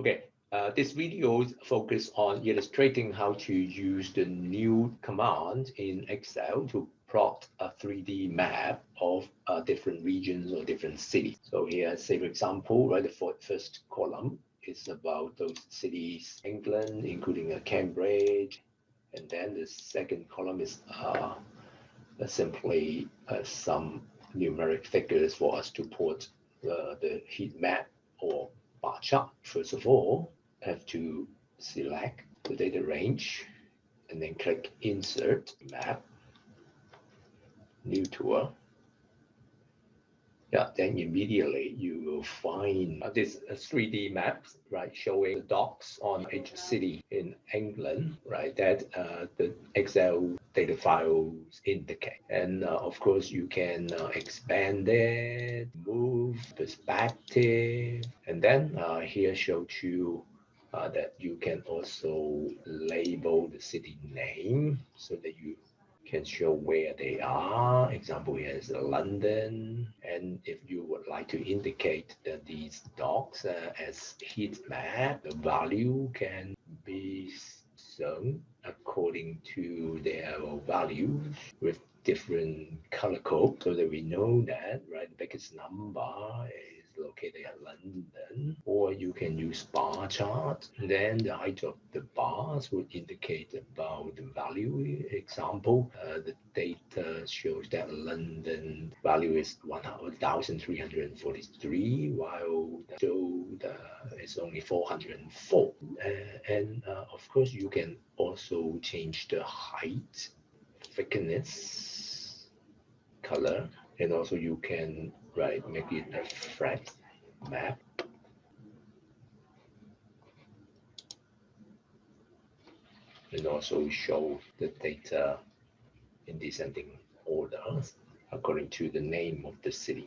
Okay, this video is focused on illustrating how to use the new command in Excel to plot a 3D map of different regions or different cities. So here, say for example, right, the first column is about those cities, England, including Cambridge, and then the second column is simply some numeric figures for us to put the heat map or bar chart. First of all, have to select the data range and then click Insert Map, New Tool. Yeah, then immediately you will find this 3D map, right, showing the dots on each city in England, right, that the Excel data files indicate. And of course, you can expand it, move, perspective, and then here shows you that you can also label the city name so that you can show where they are. Example here is London. And if you would like to indicate that these dots as heat map, the value can be shown according to their values with different color code so that we know that, right, the biggest number is located at London. Or you can use bar chart. Then the height of the bars would indicate about the value. Example, the data shows that London value is 1,343, while the show is only 404. And of course, you can also change the height, thickness, color, and also you can make it a flat map. And also show the data in descending order according to the name of the city.